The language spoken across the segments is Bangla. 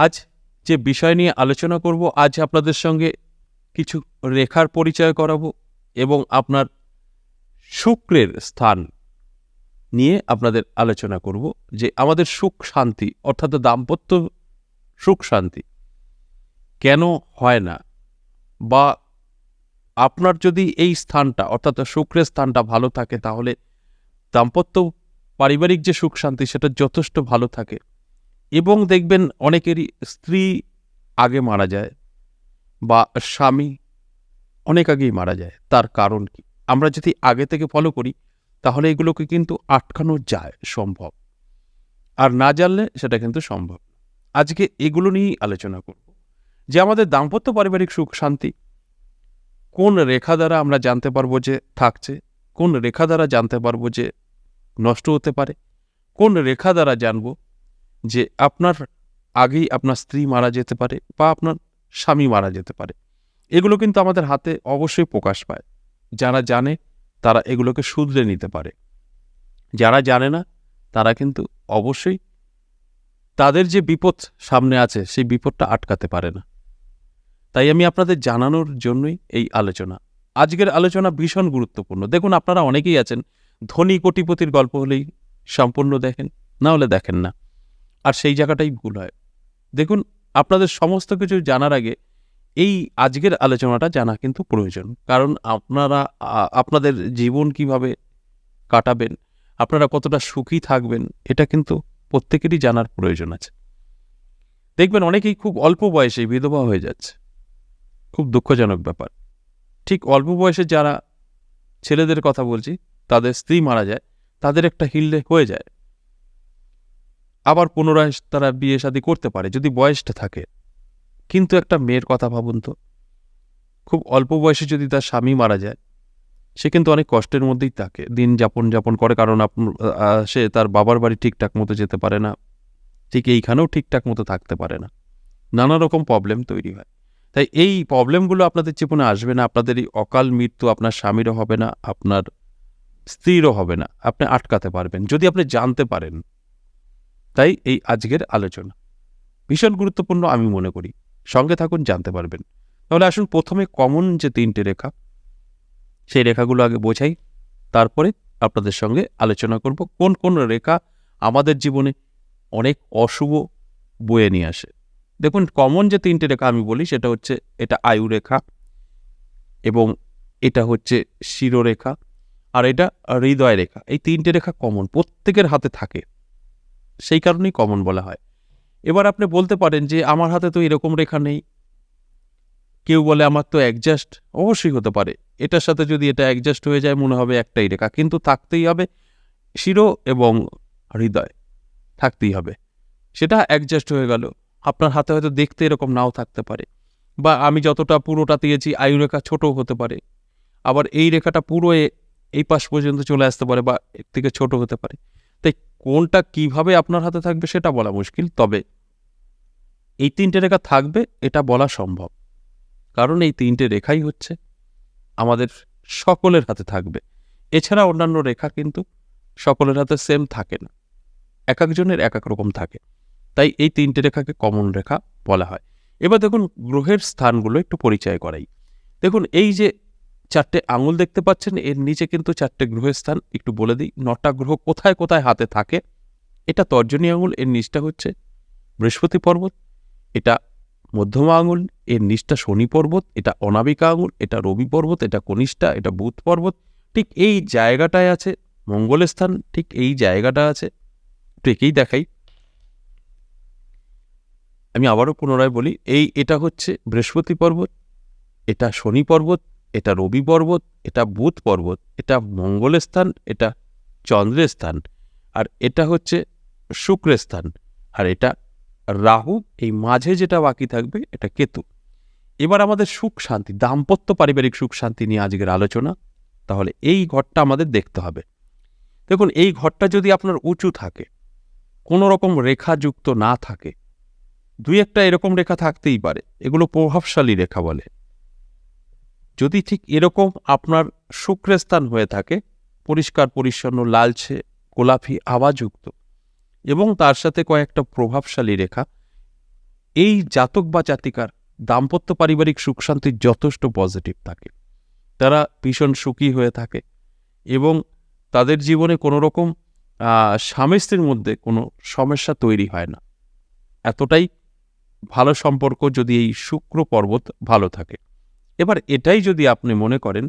আজ যে বিষয় নিয়ে আলোচনা করব, আজ আপনাদের সঙ্গে কিছু রেখার পরিচয় করাবো এবং আপনার শুক্রের স্থান নিয়ে আপনাদের আলোচনা করব যে আমাদের সুখ শান্তি অর্থাৎ দাম্পত্য সুখ শান্তি কেন হয় না, বা আপনার যদি এই স্থানটা অর্থাৎ শুক্রের স্থানটা ভালো থাকে তাহলে দাম্পত্য পারিবারিক যে সুখ শান্তি সেটা যথেষ্ট ভালো থাকে। এবং দেখবেন অনেকেরই স্ত্রী আগে মারা যায় বা স্বামী অনেক আগেই মারা যায়। তার কারণ কি? আমরা যদি আগে থেকে ফলো করি তাহলে এগুলোকে কিন্তু আটকানো যায়, সম্ভব। আর না জানলে সেটা কিন্তু সম্ভব। আজকে এগুলো নিয়েই আলোচনা করব যে আমাদের দাম্পত্য পারিবারিক সুখ শান্তি কোন রেখা দ্বারা আমরা জানতে পারবো যে থাকছে, কোন রেখা দ্বারা জানতে পারবো যে নষ্ট হতে পারে, কোন রেখা দ্বারা জানবো যে আপনার আগেই আপনার স্ত্রী মারা যেতে পারে বা আপনার স্বামী মারা যেতে পারে। এগুলো কিন্তু আমাদের হাতে অবশ্যই প্রকাশ পায়। যারা জানে তারা এগুলোকে শুধরে নিতে পারে, যারা জানে না তারা কিন্তু অবশ্যই তাদের যে বিপদ সামনে আছে সেই বিপদটা আটকাতে পারে না। তাই আমি আপনাদের জানানোর জন্যই এই আলোচনা। আজকের আলোচনা ভীষণ গুরুত্বপূর্ণ। দেখুন, আপনারা অনেকেই আছেন ধনী কোটিপতির গল্প হলেই সম্পূর্ণ দেখেন, না হলে দেখেন না, আর সেই জায়গাটাই ভুল হয়। দেখুন, আপনাদের সমস্ত কিছু জানার আগে এই আজকের আলোচনাটা জানা কিন্তু প্রয়োজন। কারণ আপনারা আপনাদের জীবন কিভাবে কাটাবেন, আপনারা কতটা সুখী থাকবেন, এটা কিন্তু প্রত্যেকেরই জানার প্রয়োজন আছে। দেখবেন অনেকেই খুব অল্প বয়সে বিধবা হয়ে যাচ্ছে, খুব দুঃখজনক ব্যাপার। ঠিক অল্প বয়সে যারা ছেলেদের কথা বলছি, তাদের স্ত্রী মারা যায়, তাদের একটা হিল্লে হয়ে যায়, আবার পুনরায় তারা বিয়ে শাদী করতে পারে যদি বয়সটা থাকে। কিন্তু একটা মেয়ের কথা ভাবুন তো, খুব অল্প বয়সে যদি তার স্বামী মারা যায়, সে কিন্তু অনেক কষ্টের মধ্যেই থাকে, দিন যাপন করে। কারণ সে তার বাবার বাড়ি ঠিকঠাক মতো যেতে পারে না, ঠিক এইখানেও ঠিকঠাক মতো থাকতে পারে না, নানা রকম প্রবলেম তৈরি হয়। তাই এই প্রবলেমগুলো আপনাদের জীবনে আসবে না, আপনাদের এই অকাল মৃত্যু আপনার স্বামীরও হবে না, আপনার স্ত্রীরও হবে না। আপনি আটকাতে পারবেন যদি আপনি জানতে পারেন। তাই এই আজকের আলোচনা ভীষণ গুরুত্বপূর্ণ আমি মনে করি। সঙ্গে থাকুন, জানতে পারবেন। তাহলে আসুন প্রথমে কমন যে তিনটে রেখা, সেই রেখাগুলো আগে বোঝাই, তারপরে আপনাদের সঙ্গে আলোচনা করব কোন কোন রেখা আমাদের জীবনে অনেক অশুভ বয়ে নিয়ে আসে। দেখুন, কমন যে তিনটে রেখা আমি বলি সেটা হচ্ছে, এটা আয়ু রেখা, এবং এটা হচ্ছে শিরোরেখা, আর এটা হৃদয় রেখা। এই তিনটে রেখা কমন, প্রত্যেকের হাতে থাকে, সেই কারণেই কমন বলা হয়। এবার আপনি বলতে পারেন যে আমার হাতে তো এরকম রেখা নেই। কেউ বলে আমার তো অ্যাডজাস্ট, অবশ্যই হতে পারে। এটার সাথে যদি এটা অ্যাডজাস্ট হয়ে যায় মনে হবে একটাই রেখা, কিন্তু থাকতেই হবে শিরো এবং হৃদয়, থাকতেই হবে। সেটা অ্যাডজাস্ট হয়ে গেল, আপনার হাতে হয়তো দেখতে এরকম নাও থাকতে পারে, বা আমি যতটা পুরোটা দিয়েছি আয়ুরেখা ছোট হতে পারে, আবার এই রেখাটা পুরো এই পাশ পর্যন্ত চলে আসতে পারে, বা এর থেকে ছোট হতে পারে। তাই কোনটা কিভাবে আপনার হাতে থাকবে সেটা বলা মুশকিল, তবে এই তিনটে রেখা থাকবে এটা বলা সম্ভব। কারণ এই তিনটে রেখাই হচ্ছে আমাদের সকলের হাতে থাকবে। এছাড়া অন্যান্য রেখা কিন্তু সকলের হাতে সেম থাকে না, এক একজনের এক এক রকম থাকে। তাই এই তিনটে রেখাকে কমন রেখা বলা হয়। এবার দেখুন, গ্রহের স্থানগুলো একটু পরিচয় করাই। দেখুন, এই যে চারটে আঙুল দেখতে পাচ্ছেন, এর নিচে কিন্তু চারটে গ্রহের স্থান। একটু বলে দিই, 9টা গ্রহ কোথায় কোথায় হাতে থাকে। এটা তর্জনী আঙুল, এর নিচটা হচ্ছে বৃহস্পতি পর্বত। এটা মধ্যমা আঙুল, এর নিচটা শনি পর্বত। এটা অনামিকা আঙুল, এটা রবি পর্বত। এটা কনিষ্ঠা, এটা বুধ পর্বত। ঠিক এই জায়গাটায় আছে মঙ্গলের স্থান, ঠিক এই জায়গাটা আছে। একটু একেই দেখাই, আমি আবারও পুনরায় বলি, এটা হচ্ছে বৃহস্পতি পর্বত, এটা শনি পর্বত, এটা রবি পর্বত, এটা বুধ পর্বত, এটা মঙ্গলের স্থান, এটা চন্দ্রের স্থান, আর এটা হচ্ছে শুক্রের স্থান, আর এটা রাহু। এই মাঝে যেটা বাকি থাকবে এটা কেতু। এবার আমাদের সুখ শান্তি, দাম্পত্য পারিবারিক সুখ শান্তি নিয়ে আজকের আলোচনা। তাহলে এই ঘরটা আমাদের দেখতে হবে। দেখুন, এই ঘরটা যদি আপনার উঁচু থাকে, কোনো রকম রেখাযুক্ত না থাকে, দুই একটা এরকম রেখা থাকতেই পারে, এগুলো প্রভাবশালী রেখা বলে। যদি ঠিক এরকম আপনার শুক্রের স্থান হয়ে থাকে, পরিষ্কার পরিচ্ছন্ন, লালচে গোলাপি আভাযুক্ত, এবং তার সাথে কয়েকটা প্রভাবশালী রেখা, এই জাতক বা জাতিকার দাম্পত্য পারিবারিক সুখ শান্তি যথেষ্ট পজিটিভ থাকে, তারা ভীষণ সুখী হয়ে থাকে এবং তাদের জীবনে কোনো রকম স্বামী স্ত্রীর মধ্যে কোনো সমস্যা তৈরি হয় না। এতটাই ভালো সম্পর্ক যদি এই শুক্র পর্বত ভালো থাকে। এবার এটাই যদি আপনি মনে করেন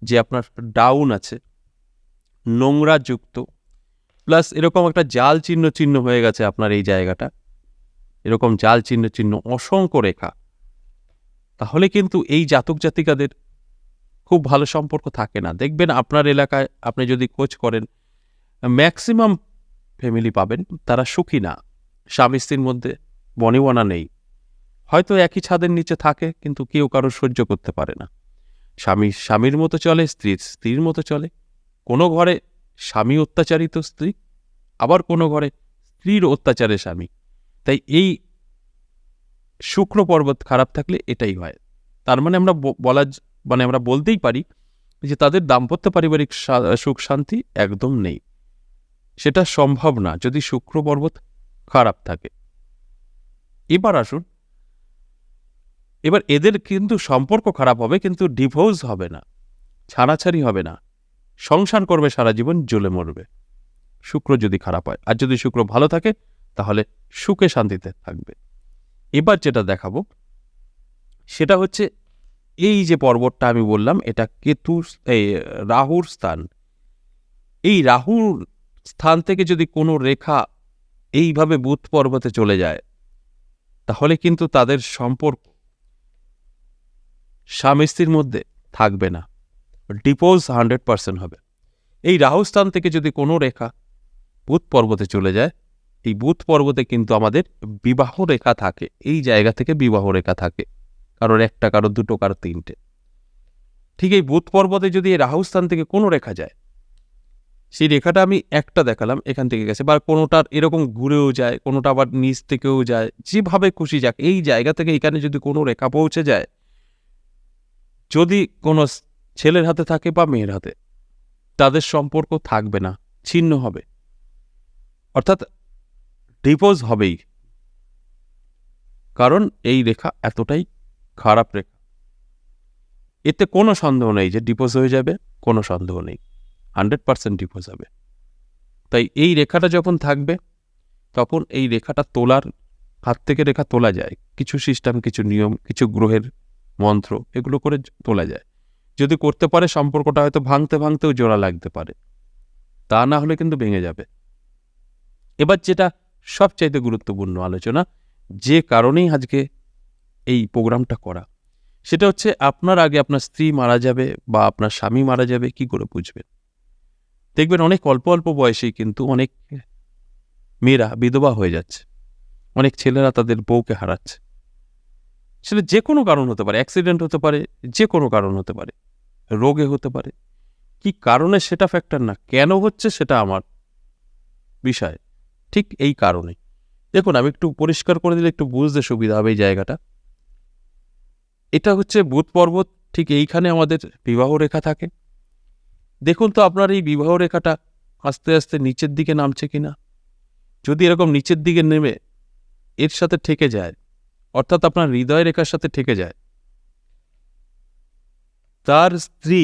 যে আপনার ডাউন আছে, নোংরা যুক্ত, প্লাস এরকম একটা জাল চিহ্ন হয়ে গেছে আপনার এই জায়গাটা, এরকম জাল চিহ্ন অসংখ্য রেখা, তাহলে কিন্তু এই জাতক জাতিকাদের খুব ভালো সম্পর্ক থাকে না। দেখবেন আপনার এলাকায় আপনি যদি খোঁজ করেন, ম্যাক্সিমাম ফ্যামিলি পাবেন তারা সুখী না, স্বামী স্ত্রীর মধ্যে বনিবনা নেই, হয়তো একই ছাদের নিচে থাকে কিন্তু কেউ কারো সহ্য করতে পারে না। স্বামী স্বামীর মতো চলে, স্ত্রী স্ত্রীর মতো চলে। কোনো ঘরে স্বামী অত্যাচারিত স্ত্রী, আবার কোনো ঘরে স্ত্রীর অত্যাচারে স্বামী। তাই এই শুক্র পর্বত খারাপ থাকলে এটাই হয়। তার মানে আমরা বলতেই পারি যে তাদের দাম্পত্য পারিবারিক সুখ শান্তি একদম নেই। সেটা সম্ভব না যদি শুক্র পর্বত খারাপ থাকে। এবার আসুন, এবার এদের কিন্তু সম্পর্ক খারাপ হবে কিন্তু ডিভোর্স হবে না, ছাড়াছাড়ি হবে না, সংসার করবে সারা জীবন, জ্বলে মরবে, শুক্র যদি খারাপ হয়। আর যদি শুক্র ভালো থাকে তাহলে সুখে শান্তিতে থাকবে। এবার যেটা দেখাবো সেটা হচ্ছে এই যে পর্বতটা আমি বললাম, এটা রাহুর স্থান। এই রাহুর স্থান থেকে যদি কোনো রেখা এইভাবে বুধ পর্বতে চলে যায় তাহলে কিন্তু তাদের সম্পর্ক স্বামী স্ত্রীর মধ্যে থাকবে না, ডিভোর্স 100% হবে। এই রাহু স্থান থেকে যদি কোনো রেখা বুধ পর্বতে চলে যায়, এই বুধ পর্বতে কিন্তু আমাদের বিবাহ রেখা থাকে, এই জায়গা থেকে বিবাহ রেখা থাকে, কারোর একটা, কারোর দুটো, কারোর তিনটে। ঠিক এই বুধ পর্বতে যদি এই রাহু স্থান থেকে কোনো রেখা যায়, সেই রেখাটা আমি একটা দেখালাম এখান থেকে গেছে, বা কোনোটার এরকম ঘুরেও যায়, কোনোটা আবার নিচ থেকেও যায়, যেভাবে খুশি যাক, এই জায়গা থেকে এখানে যদি কোনো রেখা পৌঁছে যায়, যদি কোনো ছেলের হাতে থাকে বা মেয়ের হাতে, তাদের সম্পর্ক থাকবে না, ছিন্ন হবে, অর্থাৎ ডিভোর্স হবেই। কারণ এই রেখা এতটাই খারাপ রেখা, এতে কোনো সন্দেহ নেই যে ডিভোর্স হয়ে যাবে, কোনো সন্দেহ নেই, 100% ডিভোর্স হবে। তাই এই রেখাটা যখন থাকবে তখন এই রেখাটা তোলার, হাত থেকে রেখা তোলা যায়, কিছু সিস্টেম, কিছু নিয়ম, কিছু গ্রহের মন্ত্র, এগুলো করে তোলা যায়। যদি করতে পারে সম্পর্কটা হয়তো ভাঙতেও জোড়া লাগতে পারে, তা না হলে কিন্তু ভেঙে যাবে। এবার যেটা সবচাইতে গুরুত্বপূর্ণ আলোচনা, যে কারণেই আজকে এই প্রোগ্রামটা করা, সেটা হচ্ছে আপনার আগে আপনার স্ত্রী মারা যাবে বা আপনার স্বামী মারা যাবে কি করে বুঝবেন? দেখবেন অনেক অল্প বয়সেই কিন্তু অনেক মেয়েরা বিধবা হয়ে যাচ্ছে, অনেক ছেলেরা তাদের বউকে হারাচ্ছে। সেটা যে কোনো কারণ হতে পারে, অ্যাক্সিডেন্ট হতে পারে, যে কোনো কারণ হতে পারে, রোগে হতে পারে। কি কারণে সেটা ফ্যাক্টর না, কেন হচ্ছে সেটা আমার বিষয়। ঠিক এই কারণে দেখুন, আমি একটু পরিষ্কার করে দিলে একটু বুঝতে সুবিধা হবে এই জায়গাটা। এটা হচ্ছে বুধ পর্বত, ঠিক এইখানে আমাদের বিবাহ রেখা থাকে। দেখুন তো আপনার এই বিবাহ রেখাটা আস্তে আস্তে নিচের দিকে নামছে কিনা। যদি এরকম নিচের দিকে নেমে এর সাথে ঠেকে যায়, অর্থাৎ আপনার হৃদয় রেখার সাথে ঠেকে যায়, তার স্ত্রী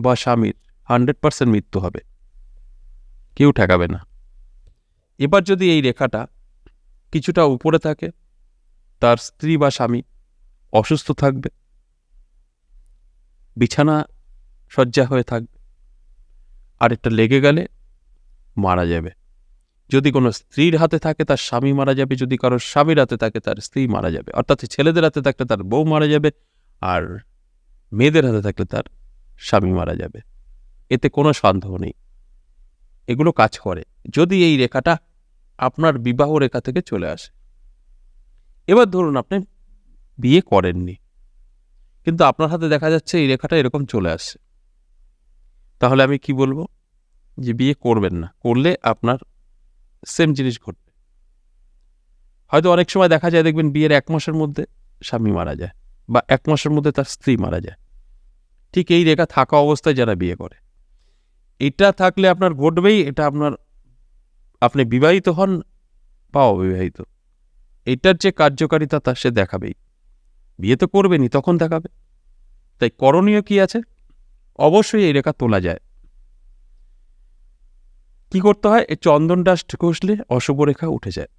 বা স্বামীর 100% মৃত্যু হবে, কেউ ঠেকাবে না। এবার যদি এই রেখাটা কিছুটা উপরে থাকে, তার স্ত্রী বা স্বামী অসুস্থ থাকবে, বিছানা শয্যা হয়ে থাকবে, আর এটা লেগে গেলে মারা যাবে। যদি কোনো স্ত্রীর হাতে থাকে তার স্বামী মারা যাবে, যদি কারোর স্বামীর হাতে থাকে তার স্ত্রী মারা যাবে, অর্থাৎ ছেলেদের হাতে থাকলে তার বউ মারা যাবে, আর মেয়েদের হাতে থাকলে তার স্বামী মারা যাবে। এতে কোনো সন্দেহ নেই, এগুলো কাজ করে যদি এই রেখাটা আপনার বিবাহ রেখা থেকে চলে আসে। এবার ধরুন আপনি বিয়ে করেননি, কিন্তু আপনার হাতে দেখা যাচ্ছে এই রেখাটা এরকম চলে আসছে, তাহলে আমি কি বলবো? যে বিয়ে করবেন না, করলে আপনার সেম জিনিস ঘটবে। হয়তো অনেক সময় দেখা যায়, দেখবেন বিয়ের 1 মাসের মধ্যে স্বামী মারা যায় বা 1 মাসের মধ্যে তার স্ত্রী মারা যায়। ঠিক এই রেখা থাকা অবস্থায় যারা বিয়ে করে, এটা থাকলে আপনার ঘটবেই। এটা আপনি বিবাহিত হন বা অবিবাহিত, এটার যে কার্যকারিতা তা সে দেখাবেই। বিয়ে তো করবেনই, তখন দেখাবে। তাই করণীয় কি আছে? অবশ্যই এই রেখা তোলা যায়। কি করতে হয়? এই চন্দন ডাস্ট ঘষলে অশুভ রেখা উঠে যায়।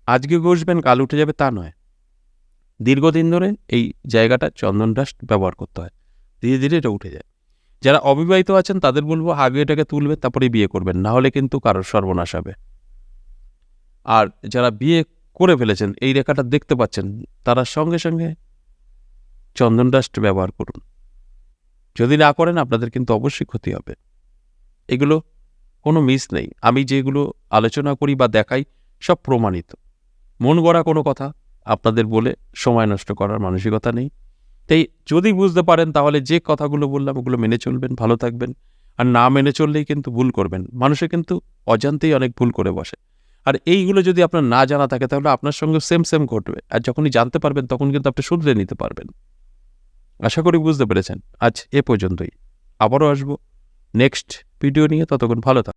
আজকে ঘষবেন কাল উঠে যাবে তা নয়, দীর্ঘদিন ধরে এই জায়গাটা চন্দন ডাস্ট ব্যবহার করতে হয়, ধীরে ধীরে এটা উঠে যায়। যারা অবিবাহিত আছেন তাদের বলবো আগে এটাকে তুলবেন, তারপরে বিয়ে করবেন, না হলে কিন্তু কারোর সর্বনাশ হবে। আর যারা বিয়ে করে ফেলেছেন, এই রেখাটা দেখতে পাচ্ছেন, তারা সঙ্গে সঙ্গে চন্দন ডাস্ট ব্যবহার করুন। যদি না করেন আপনাদের কিন্তু অবশ্যই ক্ষতি হবে। এগুলো কোনো মিস নেই, আমি যেগুলো আলোচনা করি বা দেখাই সব প্রমাণিত, মন গড়া কোনো কথা আপনাদের বলে সময় নষ্ট করার মানসিকতা নেই। তাই যদি বুঝতে পারেন তাহলে যে কথাগুলো বললাম ওগুলো মেনে চলবেন, ভালো থাকবেন। আর না মেনে চললেই কিন্তু ভুল করবেন। মানুষে কিন্তু অজান্তেই অনেক ভুল করে বসে। আর এইগুলো যদি আপনার না জানা থাকে তাহলে আপনার সঙ্গে সেম ঘটবে। আর যখনই জানতে পারবেন তখন কিন্তু আপনি শুধরে নিতে পারবেন। আশা করি বুঝতে পেরেছেন। আজ এ পর্যন্তই, আবারও আসবো নেক্সট ভিডিও নিয়ে। ততক্ষণ ভালো থাকুন।